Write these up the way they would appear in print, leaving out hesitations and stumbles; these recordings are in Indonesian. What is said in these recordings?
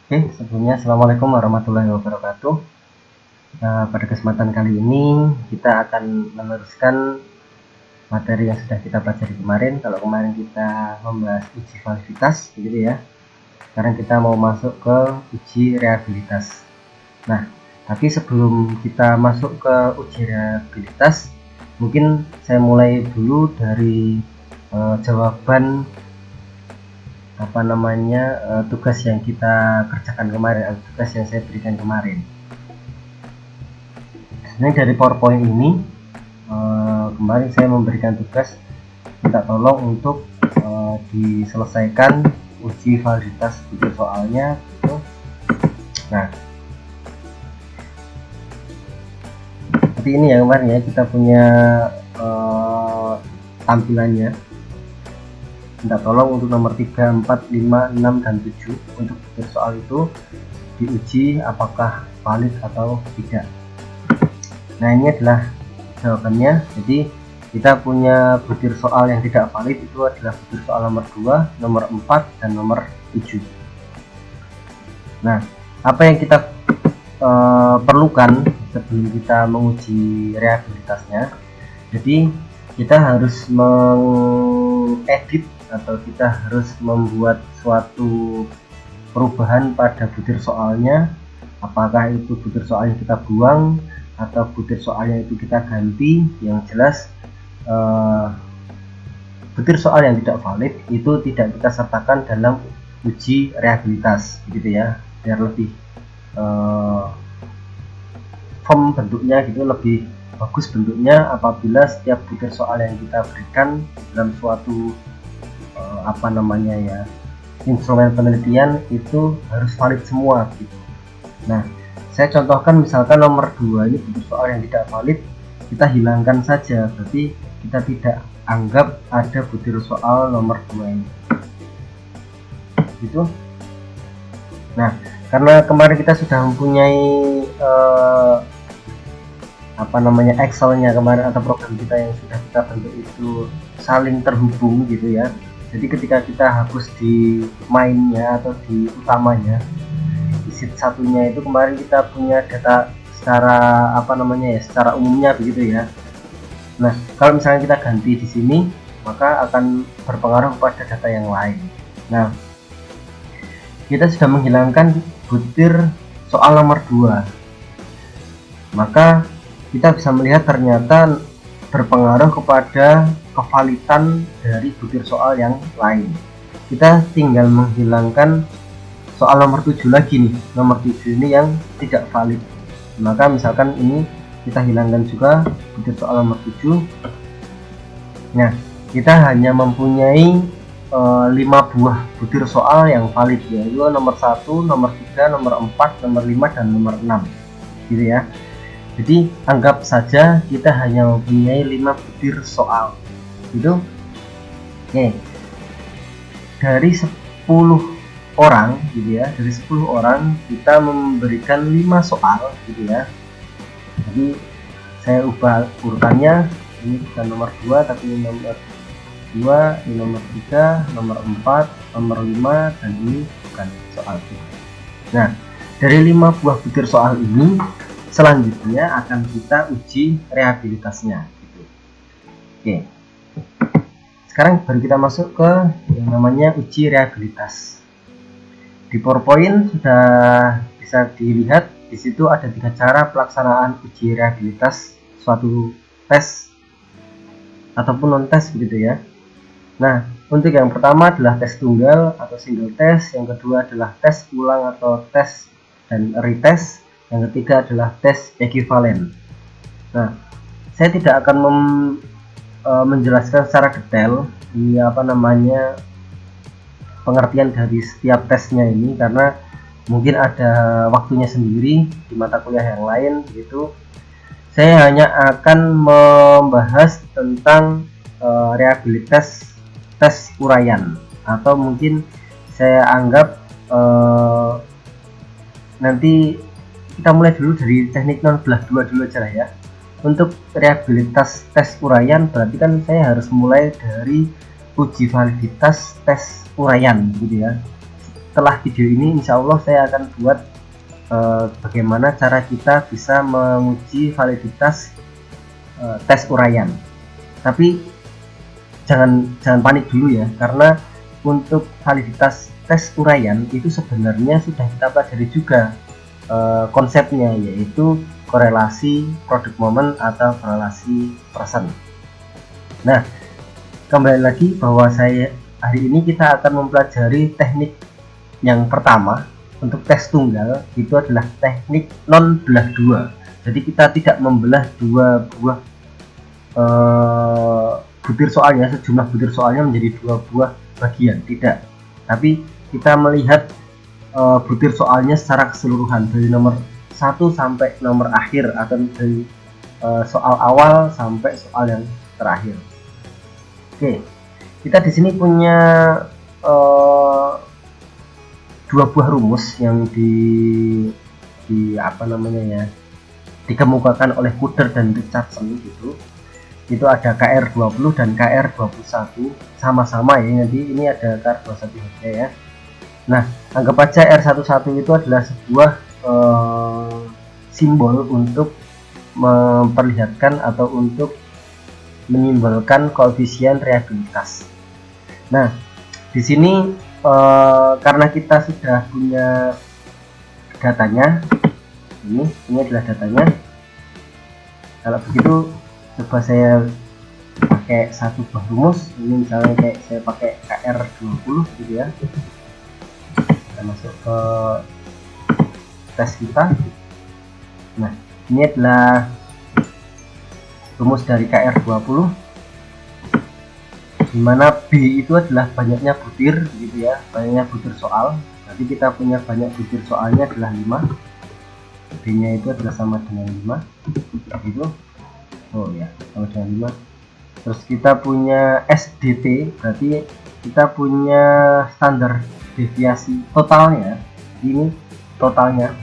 Oke, sebelumnya Assalamualaikum warahmatullahi wabarakatuh. Pada kesempatan kali ini kita akan meneruskan materi yang sudah kita pelajari kemarin. Kalau kemarin kita membahas uji validitas, begitu ya. Sekarang kita mau masuk ke uji reliabilitas. Nah, tapi sebelum kita masuk ke uji reliabilitas, mungkin saya mulai dulu dari jawaban tugas yang kita kerjakan kemarin, atau tugas yang saya berikan kemarin. Nah, dari PowerPoint ini kemarin saya memberikan tugas minta tolong untuk diselesaikan uji validitas buku soalnya gitu. Nah, seperti ini ya kemarin ya, kita punya tampilannya. Minta tolong untuk nomor 3, 4, 5, 6, dan 7 untuk butir soal itu diuji apakah valid atau tidak. Nah, ini adalah jawabannya. Jadi kita punya butir soal yang tidak valid itu adalah butir soal nomor 2, nomor 4, dan nomor 7. Nah, apa yang kita perlukan sebelum kita menguji reliabilitasnya? Jadi kita harus mengedit atau kita harus membuat suatu perubahan pada butir soalnya. Apakah itu butir soalnya kita buang atau butir soalnya itu kita ganti. Yang jelas butir soal yang tidak valid itu tidak kita sertakan dalam uji reliabilitas, gitu ya, biar lebih form bentuknya gitu, lebih bagus bentuknya apabila setiap butir soal yang kita berikan dalam suatu instrumen penelitian itu harus valid semua gitu. Nah, saya contohkan misalkan nomor 2 ini butir soal yang tidak valid, kita hilangkan saja, berarti kita tidak anggap ada butir soal nomor 2 ini gitu. Nah, karena kemarin kita sudah mempunyai Excel-nya kemarin, atau program kita yang sudah kita bentuk itu saling terhubung gitu ya. Jadi ketika kita hapus di mainnya atau di utamanya, di sheet satunya itu kemarin kita punya data secara umumnya begitu ya. Nah, kalau misalnya kita ganti di sini, maka akan berpengaruh pada data yang lain. Nah, kita sudah menghilangkan butir soal nomor 2, maka kita bisa melihat ternyata berpengaruh kepada kevalitan dari butir soal yang lain. Kita tinggal menghilangkan soal nomor 7 lagi nih. Nomor 7 ini yang tidak valid. Maka misalkan ini kita hilangkan juga butir soal nomor 7. Nah, kita hanya mempunyai 5 buah butir soal yang valid, yaitu nomor 1, nomor 3, nomor 4, nomor 5, dan nomor 6 gitu ya. Jadi anggap saja kita hanya mempunyai 5 butir soal gitu. Oke, dari 10 orang gitu ya, dari 10 orang kita memberikan 5 soal gitu ya. Jadi saya ubah urutannya, ini bukan nomor 2 tapi nomor 2, ini nomor 3, nomor 4, nomor 5, dan ini bukan soal 2. Nah, dari 5 buah butir soal ini selanjutnya akan kita uji reliabilitasnya gitu. Oke, sekarang baru kita masuk ke yang namanya uji reliabilitas. Di PowerPoint sudah bisa dilihat, di situ ada 3 cara pelaksanaan uji reliabilitas suatu tes ataupun non tes begitu ya. Nah, untuk yang pertama adalah tes tunggal atau single test, yang kedua adalah tes ulang atau tes dan retest, yang ketiga adalah tes ekuivalen. Nah, saya tidak akan menjelaskan secara detail pengertian dari setiap tesnya ini, karena mungkin ada waktunya sendiri di mata kuliah yang lain gitu. Saya hanya akan membahas tentang reliabilitas tes uraian, atau mungkin saya anggap nanti kita mulai dulu dari teknik non belah dua dulu aja lah ya. Untuk reliabilitas tes uraian berarti kan saya harus mulai dari uji validitas tes uraian gitu ya. setelah video ini insya Allah saya akan buat bagaimana cara kita bisa menguji validitas tes uraian. Tapi jangan panik dulu ya, karena untuk validitas tes uraian itu sebenarnya sudah kita pelajari juga konsepnya, yaitu korelasi product moment atau korelasi person. Nah, kembali lagi bahwa hari ini kita akan mempelajari teknik yang pertama untuk tes tunggal, itu adalah teknik non belah dua. Jadi kita tidak membelah dua buah butir soalnya, sejumlah butir soalnya menjadi dua buah bagian, tidak. Tapi kita melihat butir soalnya secara keseluruhan dari nomor 1 sampai nomor akhir, atau dari soal awal sampai soal yang terakhir. Oke, kita di sini punya dua buah rumus yang dikemukakan oleh Kuder dan Richardson gitu. Itu ada KR20 dan KR21, sama-sama ya, nanti ini ada KR21 ya. Nah, anggap aja R11 itu adalah sebuah simbol untuk memperlihatkan atau untuk menyimbolkan koefisien reabilitas. Nah, di sini karena kita sudah punya datanya, ini adalah datanya. Kalau begitu coba saya pakai satu buah rumus. Ini misalnya kayak saya pakai KR20 gitu ya. Kita masuk ke tes kita. Nah, ini adalah rumus dari KR20, dimana B itu adalah banyaknya butir gitu ya, banyaknya butir soal. Nanti kita punya banyak butir soalnya adalah 5, B nya itu adalah sama dengan 5 gitu. Oh ya, sama dengan 5. Terus kita punya SDT, berarti kita punya standar deviasi totalnya. Ini totalnya,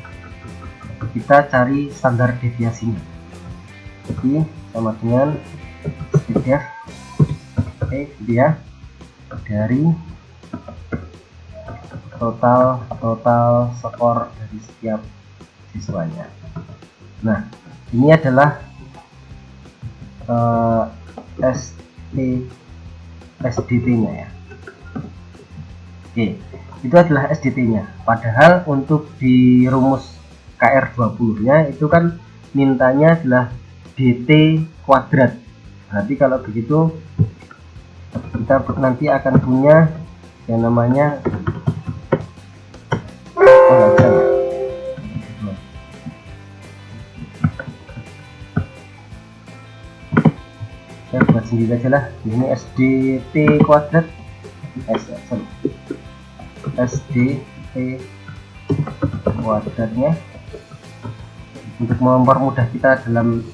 kita cari standar deviasinya, jadi sama dengan SDF dia dari total skor dari setiap siswanya. Nah, ini adalah SDT nya ya. Oke, itu adalah SDT nya. Padahal untuk di rumus KR20 nya itu kan mintanya adalah DT kuadrat. Berarti kalau begitu kita nanti akan punya yang namanya saya buat sendiri aja lah. Ini SDT kuadrat, SDT kuadratnya untuk mempermudah kita dalam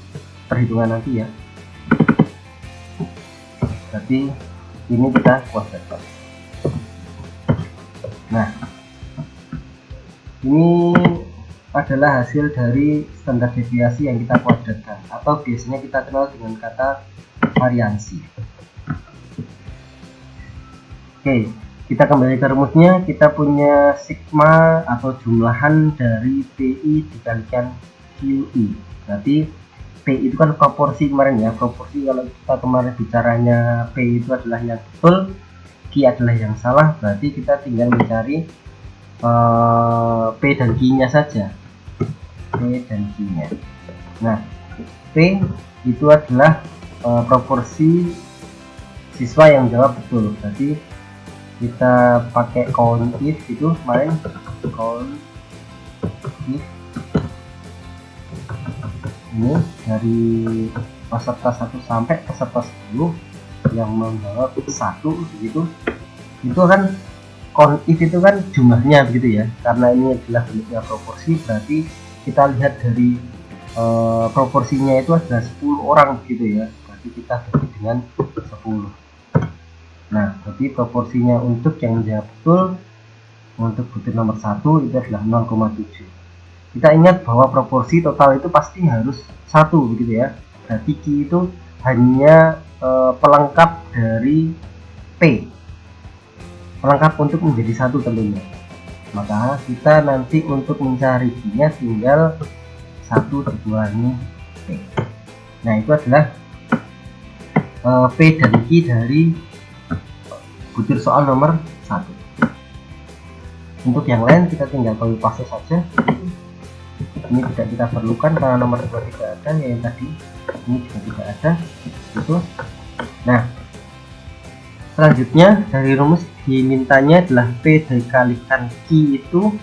perhitungan nanti ya. Berarti ini kita kuadratkan. Nah, ini adalah hasil dari standar deviasi yang kita kuadratkan, atau biasanya kita kenal dengan kata variansi. Oke, kita kembali ke rumusnya. Kita punya sigma atau jumlahan dari PI dikalikan QI. Berarti P itu kan proporsi kemarin ya, proporsi. Kalau kita kemarin bicaranya P itu adalah yang betul, Q adalah yang salah, berarti kita tinggal mencari P dan Q nya saja. P dan Q nya. Nah, P itu adalah proporsi siswa yang jawab betul, berarti kita pakai count if itu kemarin, count if ini dari peserta 1 sampai peserta 10 yang menjawab 1 begitu. Itu kan count if itu kan jumlahnya begitu ya, karena ini adalah bentuknya proporsi, berarti kita lihat dari proporsinya itu adalah 10 orang begitu ya, berarti kita bagi dengan 10. Nah, berarti proporsinya untuk yang menjawab betul untuk butir nomor 1 itu adalah 0,7. Kita ingat bahwa proporsi total itu pasti harus 1 begitu ya. Berarti Q itu hanya pelengkap dari P, pelengkap untuk menjadi 1 tentunya. Maka kita nanti untuk mencari Q nya tinggal 1 dikurangi P. Nah itu adalah P dan Q dari butir soal nomor 1. Untuk yang lain kita tinggal copy paste saja. Ini tidak kita perlukan karena nomor 2 tidak ada, yang tadi ini juga tidak ada itu. Nah selanjutnya dari rumus dimintanya adalah P dikalikan Q itu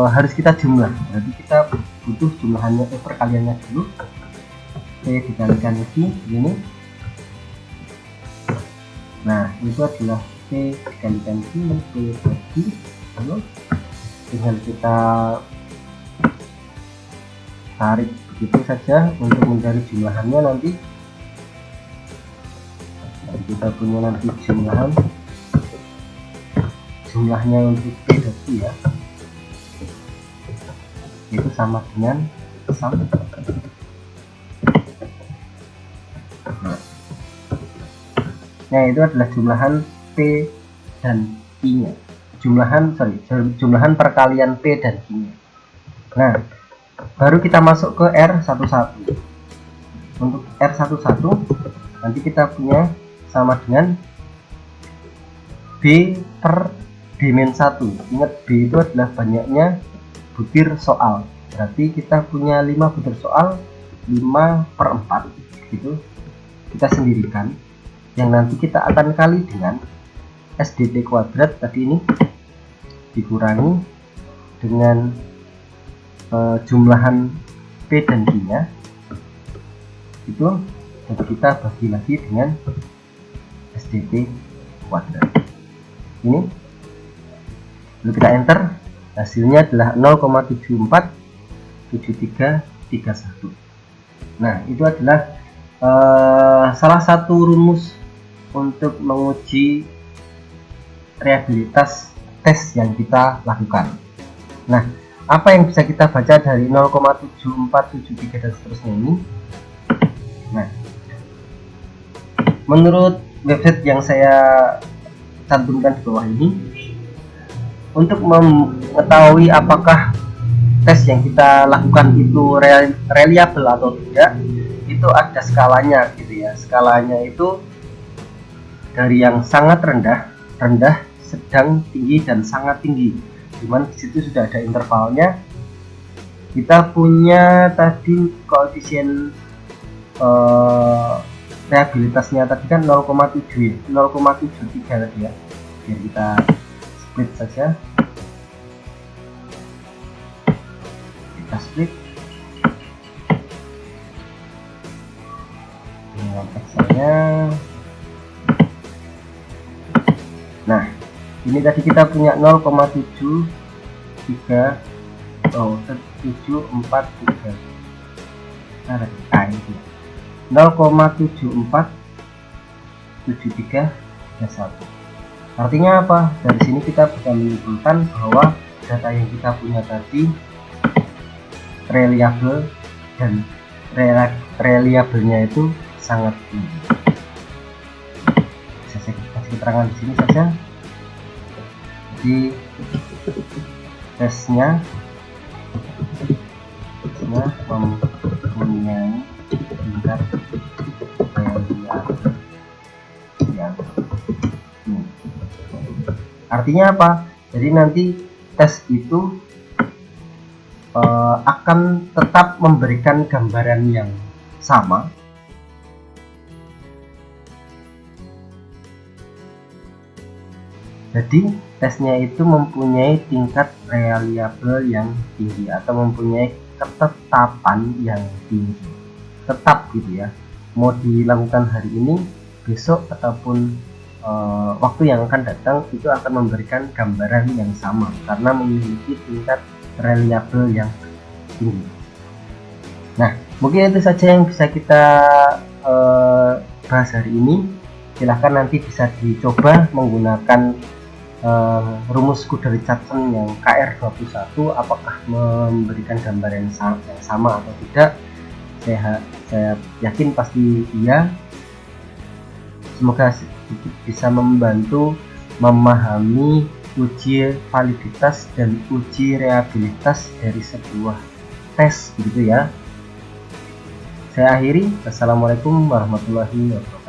harus kita jumlah, berarti kita butuh jumlahannya, perkaliannya dulu. P dikalikan Q ini. Nah itu adalah P dikalikan Q, P bagi lalu tinggal kita tarik begitu saja untuk mencari jumlahannya nanti. Kita punya nanti jumlahnya untuk P dan Q ya, itu sama dengan sum. Nah itu adalah jumlahan P dan Q nya, jumlahan perkalian P dan Q nya. Nah baru kita masuk ke R11. Untuk R11 nanti kita punya sama dengan B per D-1. Ingat B itu adalah banyaknya butir soal, berarti kita punya 5 butir soal, 5/4 gitu kita sendirikan, yang nanti kita akan kali dengan SDT kuadrat tadi ini dikurangi dengan jumlahan P dan Q nya itu, jadi kita bagi lagi dengan SDT kuadrat ini, lalu kita enter, hasilnya adalah 0,747331. Nah itu adalah salah satu rumus untuk menguji reliabilitas tes yang kita lakukan. Nah apa yang bisa kita baca dari 0,7473 dan seterusnya ini? Nah menurut website yang saya cantumkan di bawah ini, untuk mengetahui apakah tes yang kita lakukan itu reliable atau tidak, itu ada skalanya gitu ya. Skalanya itu dari yang sangat rendah, sedang, tinggi, dan sangat tinggi. Cuman di situ sudah ada intervalnya. Kita punya tadi koefisien reliabilitasnya tadi kan 0,7 ya, 0,73 tadi ya. Biar kita split saja. Kita split. Dengan Excelnya. Nah, ini tadi kita punya 0,73 743. Nah, ini 0,747331. Artinya apa? Dari sini kita bisa menyimpulkan bahwa data yang kita punya tadi reliable, dan reliabelnya itu sangat tinggi. Bisa saya kasih keterangan di sini saja. Jadi tesnya mempunyai tingkat reliable yang tinggi. Artinya apa? Jadi nanti tes itu akan tetap memberikan gambaran yang sama. Jadi tesnya itu mempunyai tingkat reliable yang tinggi atau mempunyai ketetapan yang tinggi, tetap gitu ya, mau dilakukan hari ini, besok, ataupun waktu yang akan datang, itu akan memberikan gambaran yang sama karena memiliki tingkat reliable yang tinggi. Nah mungkin itu saja yang bisa kita bahas hari ini. Silahkan nanti bisa dicoba menggunakan rumus Kudari-Chapman yang KR21, apakah memberikan gambaran yang sama atau tidak. Saya yakin pasti iya. Semoga bisa membantu memahami uji validitas dan uji reliabilitas dari sebuah tes, begitu ya. Saya akhiri. Assalamualaikum warahmatullahi wabarakatuh.